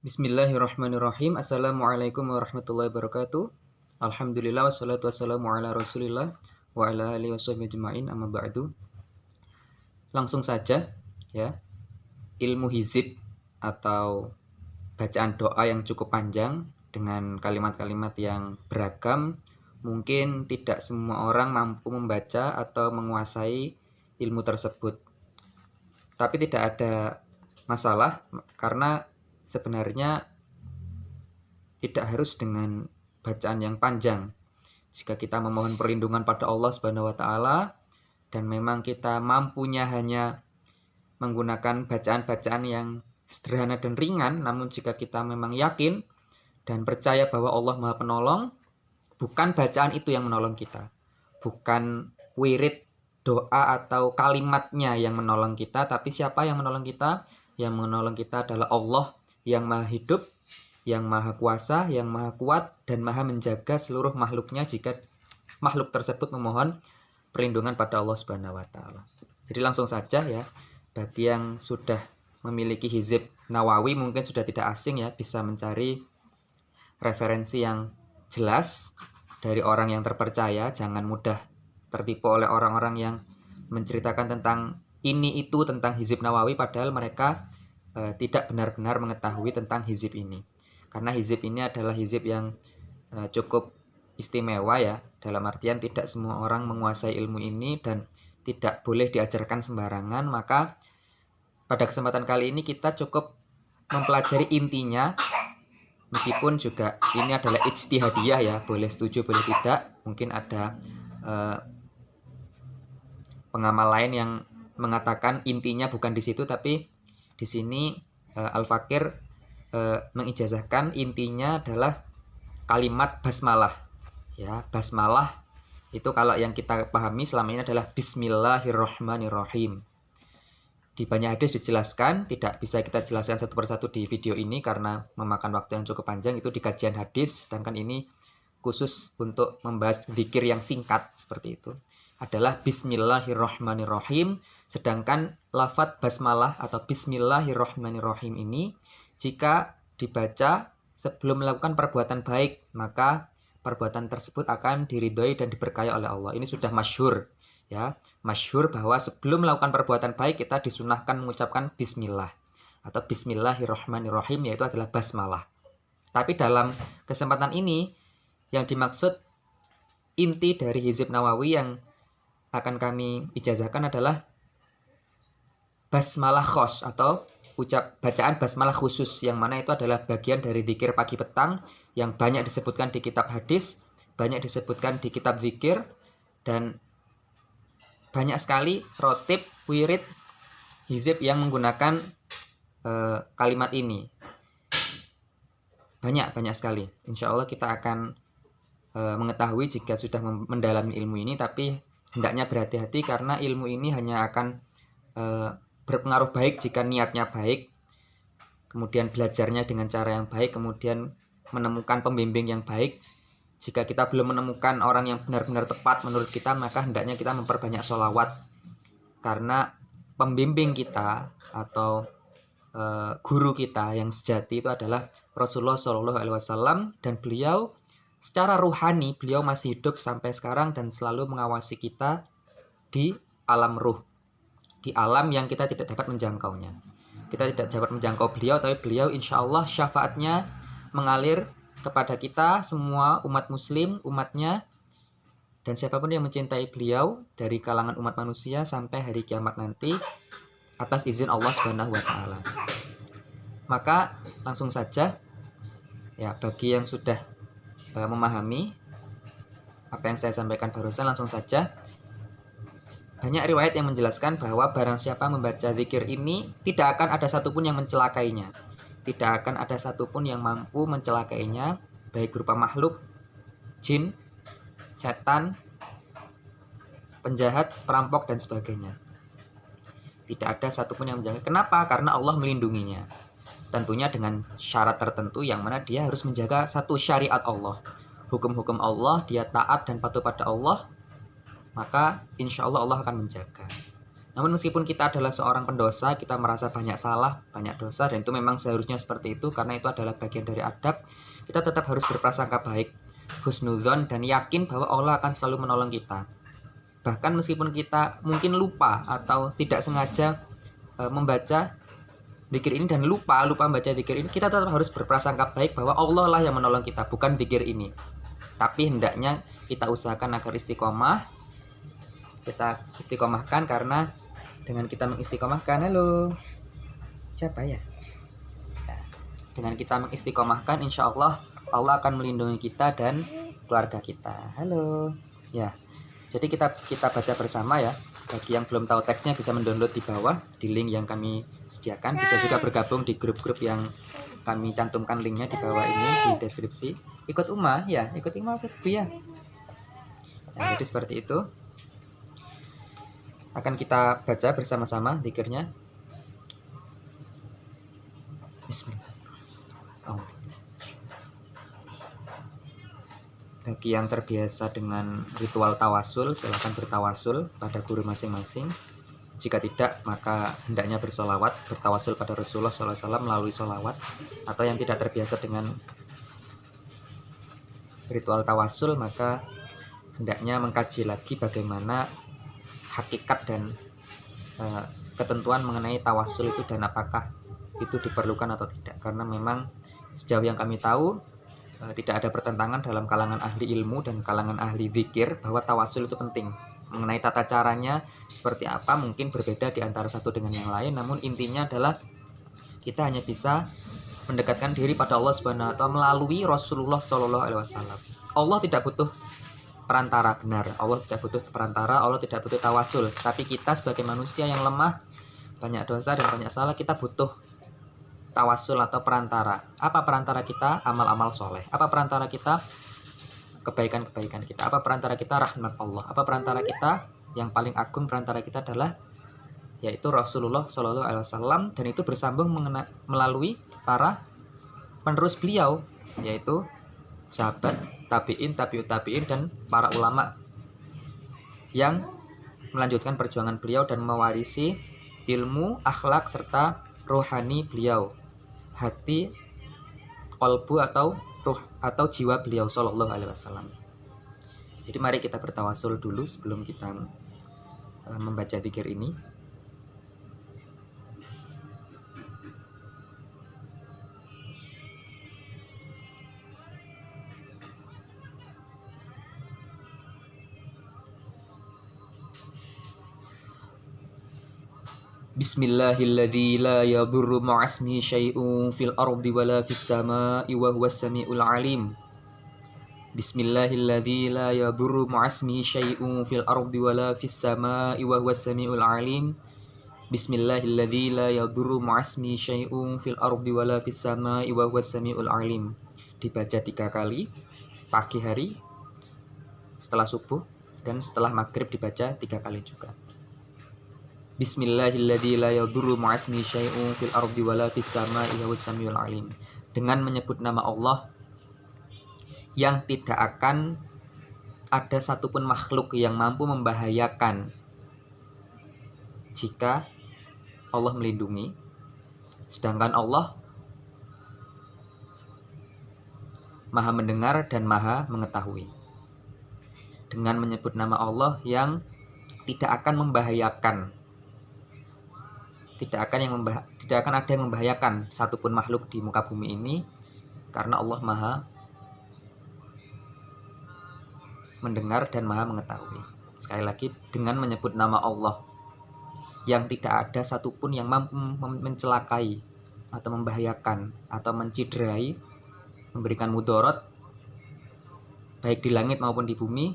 Bismillahirrahmanirrahim. Assalamualaikum warahmatullahi wabarakatuh. Alhamdulillah wassalatu wassalamu ala Rasulillah wa ala alihi washabbihi ajmain, amma ba'du. Langsung saja ya. Ilmu hizib atau bacaan doa yang cukup panjang dengan kalimat-kalimat yang beragam. Mungkin tidak semua orang mampu membaca atau menguasai ilmu tersebut. Tapi tidak ada masalah karena sebenarnya tidak harus dengan bacaan yang panjang. Jika kita memohon perlindungan pada Allah Subhanahu wa taala dan memang kita mampunya hanya menggunakan bacaan-bacaan yang sederhana dan ringan, namun jika kita memang yakin dan percaya bahwa Allah Maha Penolong, bukan bacaan itu yang menolong kita. Bukan wirid doa atau kalimatnya yang menolong kita, tapi siapa yang menolong kita? Yang menolong kita adalah Allah yang Maha Hidup, yang Maha Kuasa, yang Maha Kuat, dan Maha menjaga seluruh makhluknya jika makhluk tersebut memohon perlindungan pada Allah Subhanahu wa taala. Jadi langsung saja ya, bagi yang sudah memiliki hizib Nawawi mungkin sudah tidak asing ya, bisa mencari referensi yang jelas dari orang yang terpercaya. Jangan mudah tertipu oleh orang-orang yang menceritakan tentang ini itu tentang hizib Nawawi padahal mereka tidak benar-benar mengetahui tentang hizib ini. Karena hizib ini adalah hizib yang cukup istimewa ya, dalam artian tidak semua orang menguasai ilmu ini dan tidak boleh diajarkan sembarangan. Maka pada kesempatan kali ini kita cukup mempelajari intinya, meskipun juga ini adalah ijtihadiyah ya, boleh setuju boleh tidak. Mungkin ada pengamal lain yang mengatakan intinya bukan di situ, tapi di sini Al-Fakir mengijazahkan intinya adalah kalimat basmalah. Ya, basmalah itu kalau yang kita pahami selama ini adalah Bismillahirrahmanirrahim. Di banyak hadis dijelaskan, tidak bisa kita jelaskan satu persatu di video ini karena memakan waktu yang cukup panjang, itu di kajian hadis, sedangkan ini khusus untuk membahas zikir yang singkat seperti itu. Adalah Bismillahirrahmanirrahim. Sedangkan lafadz basmalah atau Bismillahirrahmanirrahim ini jika dibaca sebelum melakukan perbuatan baik, maka perbuatan tersebut akan diridhoi dan diberkahi oleh Allah. Ini sudah masyhur ya, masyhur bahwa sebelum melakukan perbuatan baik kita disunahkan mengucapkan bismillah atau Bismillahirrahmanirrahim, yaitu adalah basmalah. Tapi dalam kesempatan ini yang dimaksud inti dari hizib Nawawi yang akan kami ijazahkan adalah basmalah khos atau bacaan basmalah khusus, yang mana itu adalah bagian dari zikir pagi petang yang banyak disebutkan di kitab hadis, banyak disebutkan di kitab zikir, dan banyak sekali rotib, wirid, hizib yang menggunakan kalimat ini. Banyak sekali. Insya Allah kita akan mengetahui jika sudah mendalami ilmu ini, tapi hendaknya berhati-hati karena ilmu ini hanya akan berpengaruh baik jika niatnya baik, kemudian belajarnya dengan cara yang baik, kemudian menemukan pembimbing yang baik. Jika kita belum menemukan orang yang benar-benar tepat menurut kita, maka hendaknya kita memperbanyak sholawat, karena pembimbing kita atau guru kita yang sejati itu adalah Rasulullah Shallallahu Alaihi Wasallam, dan beliau secara ruhani beliau masih hidup sampai sekarang dan selalu mengawasi kita di alam ruh, di alam yang kita tidak dapat menjangkaunya. Kita tidak dapat menjangkau beliau, tapi beliau insya Allah syafaatnya mengalir kepada kita semua umat muslim, umatnya, dan siapapun yang mencintai beliau dari kalangan umat manusia sampai hari kiamat nanti atas izin Allah Subhanahu wa taala. Maka langsung saja ya, bagi yang sudah memahami apa yang saya sampaikan barusan, langsung saja. Banyak riwayat yang menjelaskan bahwa barang siapa membaca zikir ini tidak akan ada satupun yang mencelakainya. Tidak akan ada satupun yang mampu mencelakainya, baik berupa makhluk, jin, setan, penjahat, perampok, dan sebagainya. Tidak ada satupun yang menjaga. Kenapa? Karena Allah melindunginya. Tentunya dengan syarat tertentu yang mana dia harus menjaga satu syariat Allah, hukum-hukum Allah, dia taat dan patuh pada Allah, maka insya Allah Allah akan menjaga. Namun meskipun kita adalah seorang pendosa, kita merasa banyak salah, banyak dosa, dan itu memang seharusnya seperti itu karena itu adalah bagian dari adab, kita tetap harus berprasangka baik, husnudzon, dan yakin bahwa Allah akan selalu menolong kita. Bahkan meskipun kita mungkin lupa atau tidak sengaja membaca zikir ini dan lupa membaca zikir ini, kita tetap harus berprasangka baik bahwa Allah lah yang menolong kita, bukan zikir ini. Tapi hendaknya kita usahakan agar istiqomah. Kita istiqomahkan karena dengan kita mengistiqomahkan, halo, siapa ya? Dengan kita mengistiqomahkan, insya Allah Allah akan melindungi kita dan keluarga kita. Halo, ya. Jadi kita baca bersama ya. Bagi yang belum tahu teksnya bisa mendownload di bawah di link yang kami sediakan. Bisa juga bergabung di grup-grup yang kami cantumkan linknya di bawah ini di deskripsi. Ikut Uma ya, ikut Uma ya. Nah, jadi seperti itu. Akan kita baca bersama-sama zikirnya. Bismillah. Bagi yang terbiasa dengan ritual tawasul, silakan bertawasul pada guru masing-masing. Jika tidak, maka hendaknya bersolawat, bertawasul pada Rasulullah SAW melalui solawat. Atau yang tidak terbiasa dengan ritual tawasul, maka hendaknya mengkaji lagi bagaimana hakikat dan ketentuan mengenai tawasul itu dan apakah itu diperlukan atau tidak. Karena memang sejauh yang kami tahu tidak ada pertentangan dalam kalangan ahli ilmu dan kalangan ahli zikir bahwa tawasul itu penting. Mengenai tata caranya seperti apa mungkin berbeda di antara satu dengan yang lain, namun intinya adalah kita hanya bisa mendekatkan diri pada Allah Subhanahu wa taala melalui Rasulullah Shallallahu alaihi wasallam. Allah tidak butuh perantara, benar. Allah tidak butuh perantara, Allah tidak butuh tawasul. Tapi kita sebagai manusia yang lemah, banyak dosa dan banyak salah, kita butuh tawasul atau perantara. Apa perantara kita? Amal-amal soleh. Apa perantara kita? Kebaikan-kebaikan kita. Apa perantara kita? Rahmat Allah. Apa perantara kita? Yang paling agung perantara kita adalah yaitu Rasulullah Shallallahu alaihi wasallam, dan itu bersambung melalui para penerus beliau, yaitu sahabat, tabi'in, tabi'ut tabi'in, dan para ulama yang melanjutkan perjuangan beliau dan mewarisi ilmu, akhlak, serta rohani beliau, hati, kolbu atau ruh atau jiwa beliau Shallallahu alaihi wasallam. Jadi mari kita bertawasul dulu sebelum kita membaca zikir ini. Bismillahilladzi la yadurru ma'asmi syai'un fil ardi wala fis sama'i wa huwas samiul alim. Bismillahilladzi la yadurru ma'asmi syai'un fil ardi wala fis sama'i wa huwas samiul alim. Bismillahilladzi la yadurru ma'asmi syai'un fil ardi wala fis sama'i wa huwas samiul alim. Dibaca 3 kali pagi hari, setelah subuh, dan setelah maghrib dibaca 3 kali juga. Bismillahilladzi la yadurru ma'asmi syai'un fil ardi wala fis sama'i wa huwas samiul alim. Dengan menyebut nama Allah yang tidak akan ada satupun makhluk yang mampu membahayakan jika Allah melindungi, sedangkan Allah Maha mendengar dan Maha mengetahui. Dengan menyebut nama Allah yang tidak akan membahayakan, tidak akan ada yang membahayakan satupun makhluk di muka bumi ini, karena Allah Maha mendengar dan Maha mengetahui. Sekali lagi, dengan menyebut nama Allah yang tidak ada satupun yang mampu mencelakai atau membahayakan atau menciderai, memberikan mudarat baik di langit maupun di bumi,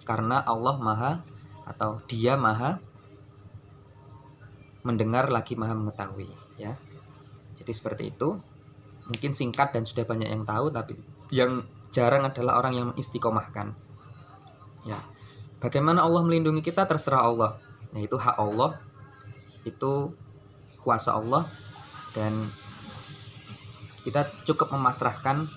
karena Allah Maha atau Dia Maha mendengar lagi Maha mengetahui, ya. Jadi seperti itu. Mungkin singkat dan sudah banyak yang tahu, tapi yang jarang adalah orang yang mengistiqomahkan. Ya. Bagaimana Allah melindungi kita terserah Allah. Nah, itu hak Allah, itu kuasa Allah, dan kita cukup memasrahkan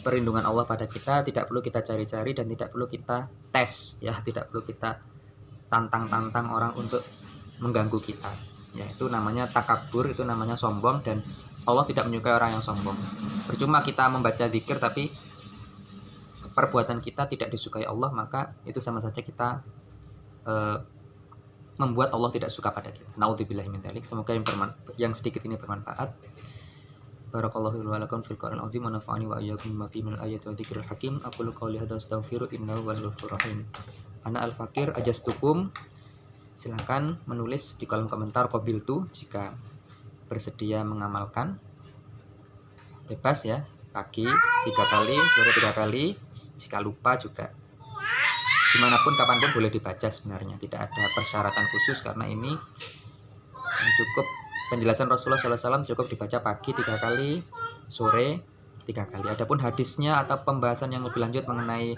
perlindungan Allah pada kita. Tidak perlu kita cari-cari dan tidak perlu kita tes, ya, tidak perlu kita tantang-tantang orang untuk mengganggu kita. Ya, itu namanya takabur, itu namanya sombong, dan Allah tidak menyukai orang yang sombong. Percuma kita membaca zikir tapi perbuatan kita tidak disukai Allah, maka itu sama saja kita membuat Allah tidak suka pada kita. Naudzubillahi min dzalik. Semoga yang sedikit ini bermanfaat. Barakallahu wa lakum fil Qur'anil azim wa nafa'ani wa iyyakum bima fihi minal ayati wa dzikril hakim. Aqulu qouli hadza astaghfiru innahu huwal ghafurur rahim. Ana al-fakir ajastukum. Silakan menulis di kolom komentar qabiltu jika bersedia mengamalkan. Bebas ya, pagi 3 kali, sore 3 kali. Jika lupa juga dimanapun kapanpun boleh dibaca sebenarnya, tidak ada persyaratan khusus karena ini cukup penjelasan Rasulullah SAW, cukup dibaca pagi 3 kali, sore 3 kali. Adapun hadisnya atau pembahasan yang lebih lanjut mengenai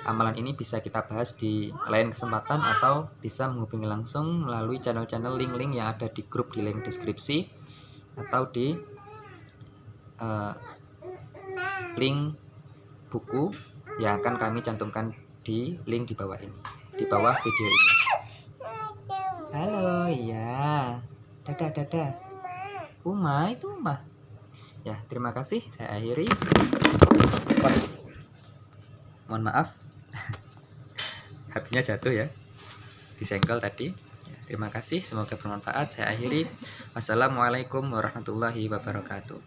amalan ini bisa kita bahas di lain kesempatan atau bisa menghubungi langsung melalui channel-channel link-link yang ada di grup di link deskripsi atau di link buku yang akan kami cantumkan di link di bawah ini, di bawah video ini. Halo, iya. Dadah. Uma, itu Uma. Ya, terima kasih. Saya akhiri. Mohon maaf. HP-nya jatuh ya. Disenggol tadi. Ya, terima kasih. Semoga bermanfaat. Saya akhiri. Wassalamualaikum warahmatullahi wabarakatuh.